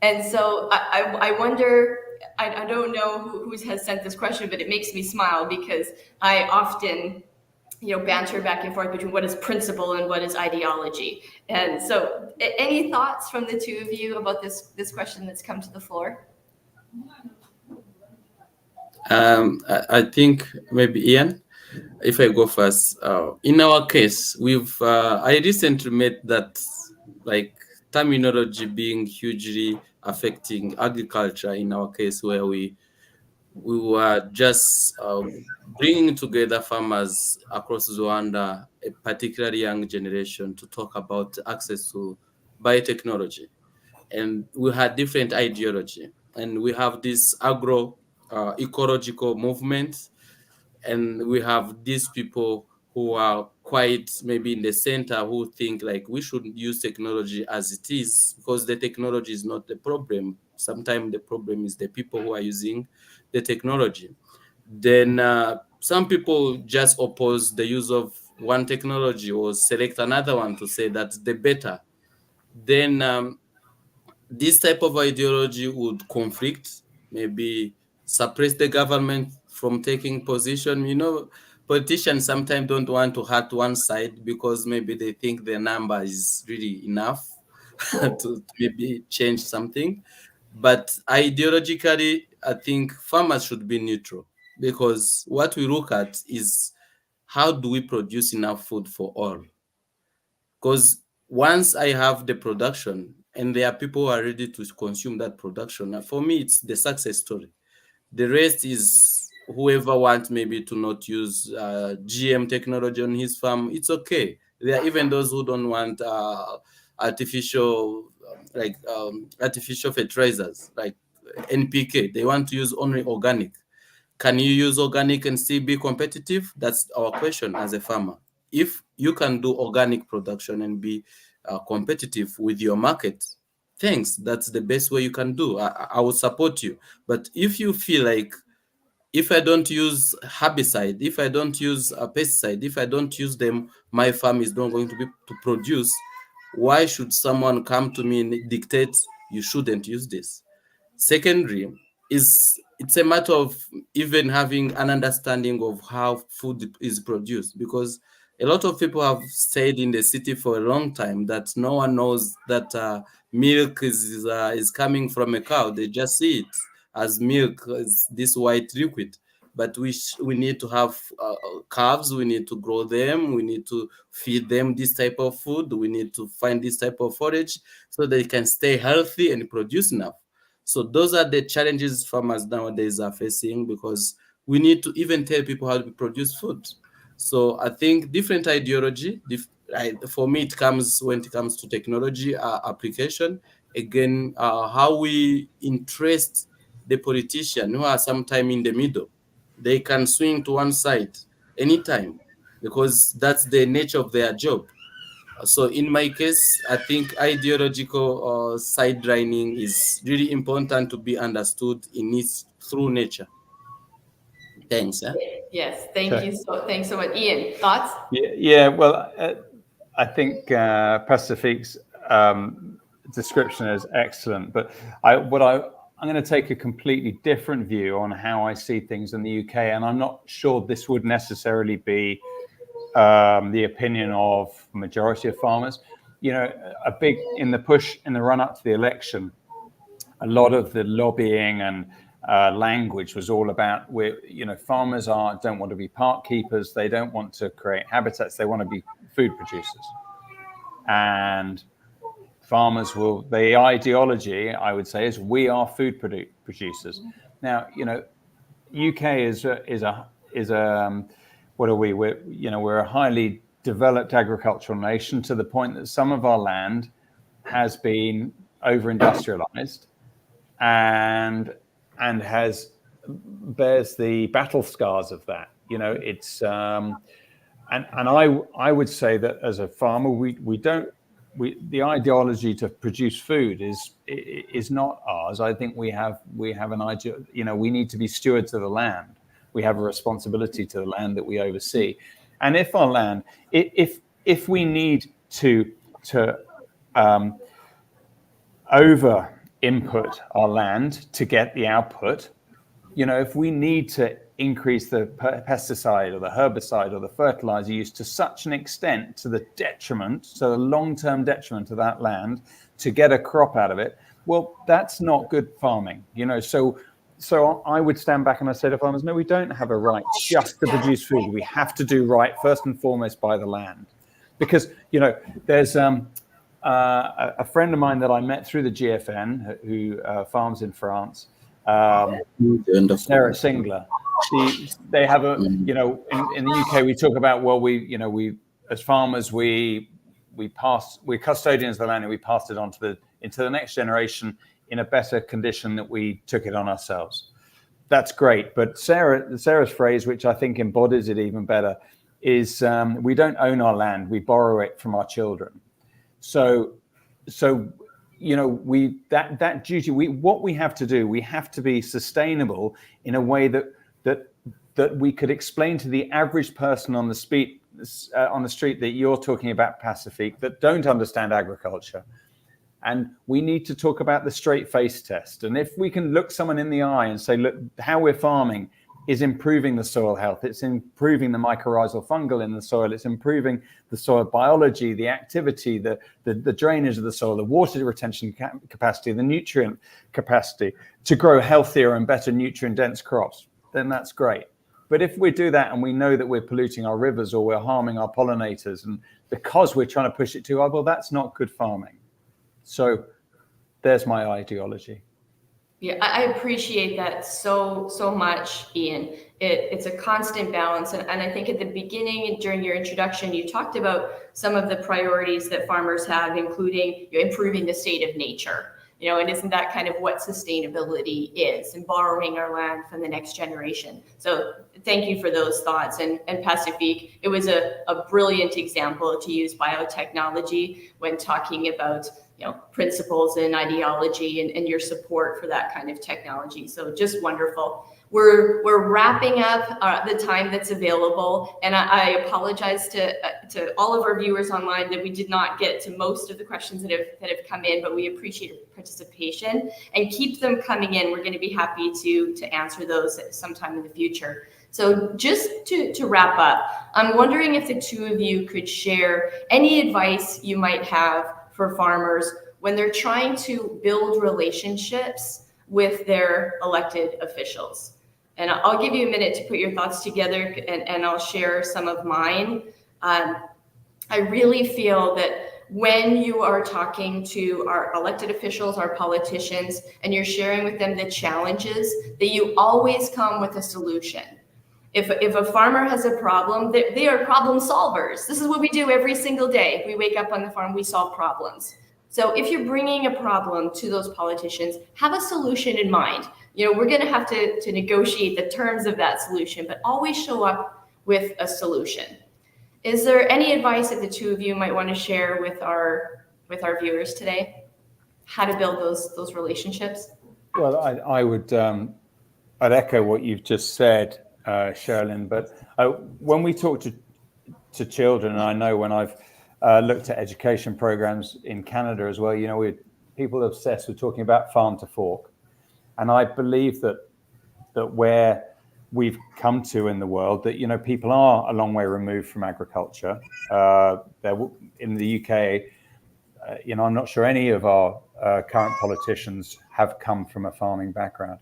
And so I wonder, I don't know who has sent this question, but it makes me smile because I often banter back and forth between what is principle and what is ideology. And so any thoughts from the two of you about this question that's come to the floor? I think maybe Ian, if I go first, in our case, I recently met that like terminology being hugely affecting agriculture in our case, where we were just bringing together farmers across Rwanda, a particularly young generation, to talk about access to biotechnology. And we had different ideology. And we have this ecological movement. And we have these people who are quite maybe in the center who think like we should use technology as it is, because the technology is not the problem. Sometimes the problem is the people who are using the technology. Then some people just oppose the use of one technology or select another one to say that's the better. Then this type of ideology would conflict, maybe suppress the government from taking position. Politicians sometimes don't want to hurt one side because maybe they think their number is really enough to maybe change something. But ideologically, I think farmers should be neutral, because what we look at is how do we produce enough food for all? Because once I have the production and there are people who are ready to consume that production, for me, it's the success story. The rest is whoever wants maybe to not use GM technology on his farm, it's okay. There are even those who don't want artificial fertilizers like NPK. They want to use only organic. Can you use organic and still be competitive? That's our question as a farmer. If you can do organic production and be competitive with your market, thanks. That's the best way you can do. I will support you. But if you feel like, if I don't use herbicide, if I don't use a pesticide, if I don't use them, my farm is not going to produce. Why should someone come to me and dictate you shouldn't use this? Secondary is, it's a matter of even having an understanding of how food is produced, because a lot of people have stayed in the city for a long time that no one knows that milk is coming from a cow. They just see it as milk, as this white liquid. But we need to have calves, we need to grow them, we need to feed them this type of food, we need to find this type of forage so they can stay healthy and produce enough. So those are the challenges farmers nowadays are facing, because we need to even tell people how to produce food. So I think different ideology, for me, when it comes to technology application, again, how we interest the politician who are sometime in the middle. They can swing to one side anytime, because that's the nature of their job. So in my case, I think ideological sidelining is really important to be understood in its true nature. Thanks. Yes, thanks so much. Ian, thoughts? Yeah. Well, I think Pacifique's description is excellent, but I'm going to take a completely different view on how I see things in the UK, and I'm not sure this would necessarily be the opinion of the majority of farmers. In the run up to the election, a lot of the lobbying and language was all about farmers don't want to be park keepers, they don't want to create habitats, they want to be food producers. And farmers the ideology, I would say, is we are food producers. Now, UK is a what are we? We're a highly developed agricultural nation, to the point that some of our land has been over-industrialized and bears the battle scars of that. And I would say that as a farmer, we don't the ideology to produce food is not ours. I think we have an idea. We need to be stewards of the land. We have a responsibility to the land that we oversee, and if our land, if we need to over input our land to get the output, if we need to increase the pesticide or the herbicide or the fertilizer use to such an extent to the long-term detriment of that land to get a crop out of it, well, that's not good farming. So I would stand back and I say to farmers, no, we don't have a right just to produce food. We have to do right first and foremost by the land. Because, there's a friend of mine that I met through the GFN who farms in France, Sarah Singler. They have in the UK, we talk about, well, we as farmers, we're custodians of the land and we passed it on into the next generation in a better condition that we took it on ourselves. That's great. But Sarah's phrase, which I think embodies it even better, is we don't own our land, we borrow it from our children. So that duty, what we have to do, we have to be sustainable in a way that we could explain to the average person on the street that you're talking about, Pacifique, that don't understand agriculture. And we need to talk about the straight face test. And if we can look someone in the eye and say, look, how we're farming is improving the soil health, it's improving the mycorrhizal fungal in the soil, it's improving the soil biology, the activity, the drainage of the soil, the water retention capacity, the nutrient capacity to grow healthier and better nutrient-dense crops, then that's great. But if we do that and we know that we're polluting our rivers or we're harming our pollinators, and because we're trying to push it too hard, well, that's not good farming. So there's my ideology. Yeah, I appreciate that so much, Ian. It's a constant balance. And I think at the beginning, during your introduction, you talked about some of the priorities that farmers have, including improving the state of nature. And isn't that kind of what sustainability is, and borrowing our land from the next generation? So thank you for those thoughts. And Pacifique, it was a brilliant example to use biotechnology when talking about principles and ideology and your support for that kind of technology. So just wonderful. We're wrapping up the time that's available, and I apologize to all of our viewers online that we did not get to most of the questions that have come in, but we appreciate your participation and keep them coming in. We're going to be happy to answer those sometime in the future. So just to wrap up, I'm wondering if the two of you could share any advice you might have for farmers when they're trying to build relationships with their elected officials. And I'll give you a minute to put your thoughts together, and I'll share some of mine. I really feel that when you are talking to our elected officials, our politicians, and you're sharing with them the challenges, that you always come with a solution. If a farmer has a problem, they are problem solvers. This is what we do every single day. We wake up on the farm, we solve problems. So if you're bringing a problem to those politicians, have a solution in mind. We're going to have to negotiate the terms of that solution, but always show up with a solution. Is there any advice that the two of you might want to share with our viewers today? How to build those relationships? Well, I would I'd echo what you've just said, Sherilyn. But when we talk to children, and I know when I've looked at education programs in Canada as well, people are obsessed with talking about farm to fork. And I believe that where we've come to in the world, that people are a long way removed from agriculture. In the UK, I'm not sure any of our current politicians have come from a farming background.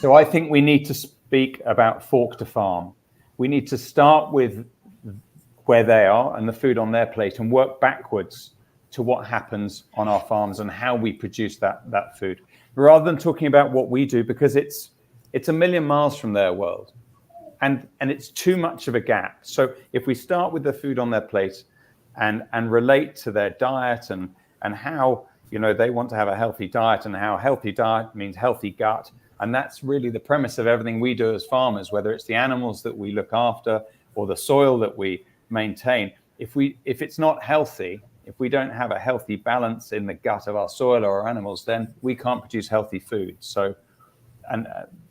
So I think we need to speak about fork to farm. We need to start with where they are and the food on their plate, and work backwards to what happens on our farms and how we produce that food, rather than talking about what we do, because it's a million miles from their world, and it's too much of a gap. So if we start with the food on their plate and relate to their diet and how they want to have a healthy diet, and how healthy diet means healthy gut, and that's really the premise of everything we do as farmers, whether it's the animals that we look after or the soil that we maintain. If it's not healthy, If we don't have a healthy balance in the gut of our soil or our animals, then we can't produce healthy food. So, and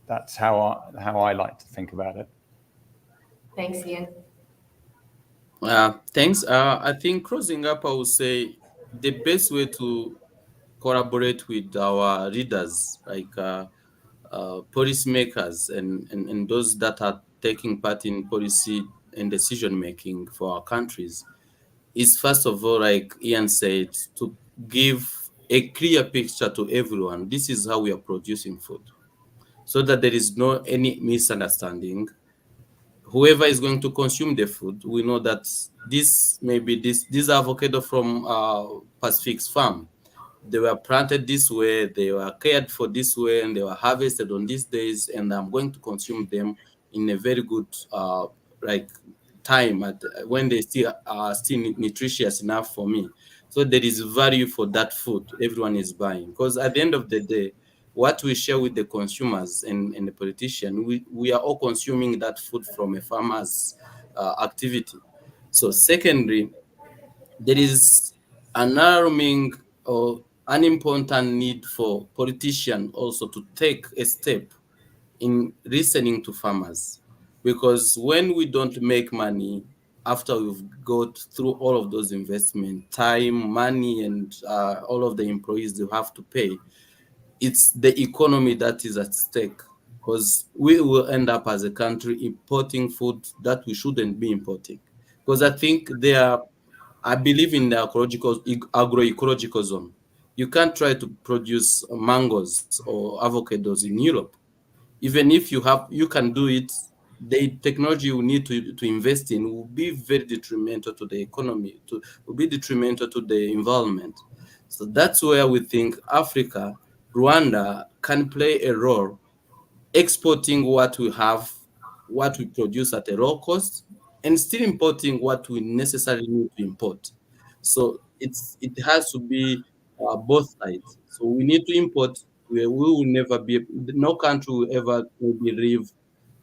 that's how I like to think about it. Thanks, Ian. Thanks. I think closing up, I would say the best way to collaborate with our leaders, like policymakers and those that are taking part in policy and decision making for our countries, is first of all, like Ian said, to give a clear picture to everyone. This is how we are producing food, so that there is no any misunderstanding. Whoever is going to consume the food, we know that this avocado from Pacific's farm, they were planted this way, they were cared for this way, and they were harvested on these days, and I'm going to consume them in a very good time when they still are still nutritious enough for me. So there is value for that food everyone is buying, because at the end of the day, what we share with the consumers and the politician, we are all consuming that food from a farmer's activity. So secondly, there is an alarming or an important need for politicians also to take a step in listening to farmers, because when we don't make money after we've got through all of those investment, time, money, and all of the employees they have to pay, it's the economy that is at stake, because we will end up as a country importing food that we shouldn't be importing. Because I believe in the agroecological zone. You can't try to produce mangoes or avocados in Europe. Even if you can do it, the technology you need to invest in will be very detrimental to the economy, will be detrimental to the environment. So that's where we think Africa, Rwanda can play a role, exporting what we have, what we produce at a low cost, and still importing what we necessarily need to import. So it has to be both sides. So we need to import. We will never be, no country will ever maybe live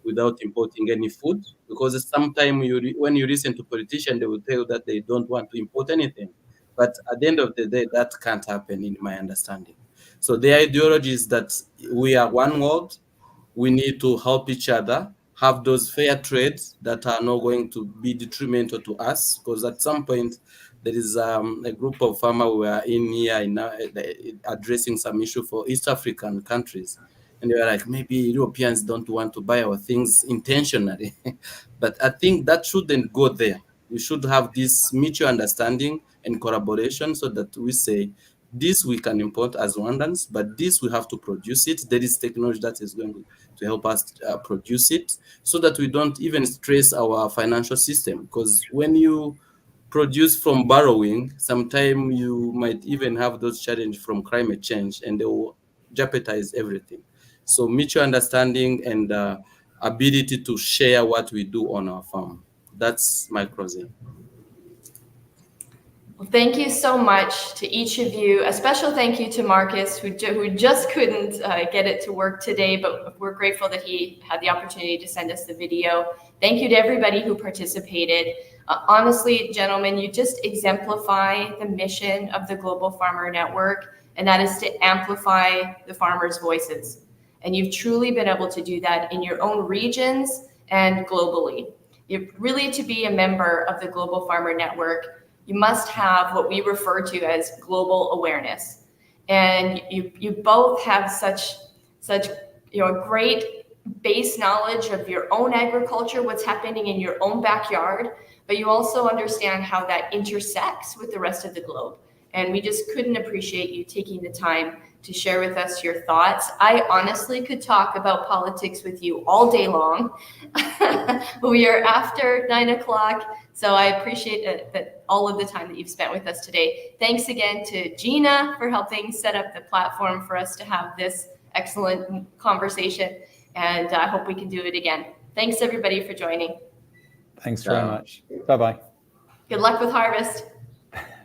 without importing any food, because sometimes when you listen to politicians, they will tell you that they don't want to import anything. But at the end of the day, that can't happen in my understanding. So the ideology is that we are one world. We need to help each other, have those fair trades that are not going to be detrimental to us, because at some point there is a group of farmers who are in here addressing some issue for East African countries. And they were like, maybe Europeans don't want to buy our things intentionally. But I think that shouldn't go there. We should have this mutual understanding and collaboration, so that we say, this we can import as Rwandans, but this we have to produce it. There is technology that is going to help us produce it, so that we don't even stress our financial system. Because when you produce from borrowing, sometimes you might even have those challenges from climate change, and they will jeopardize everything. So mutual understanding and ability to share what we do on our farm. That's my closing. Well, thank you so much to each of you. A special thank you to Marcus, who just couldn't get it to work today, but we're grateful that he had the opportunity to send us the video. Thank you to everybody who participated. Honestly, gentlemen, you just exemplify the mission of the Global Farmer Network, and that is to amplify the farmers' voices. And you've truly been able to do that in your own regions and globally. Really, to be a member of the Global Farmer Network, you must have what we refer to as global awareness. And you both have such great base knowledge of your own agriculture, what's happening in your own backyard, but you also understand how that intersects with the rest of the globe. And we just couldn't appreciate you taking the time to share with us your thoughts. I honestly could talk about politics with you all day long. We are after 9 o'clock, so I appreciate that all of the time that you've spent with us today. Thanks again to Gina for helping set up the platform for us to have this excellent conversation, and I hope we can do it again. Thanks everybody for joining. Thanks very much. Bye-bye. Good luck with harvest.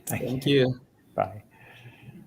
Thank you. Bye.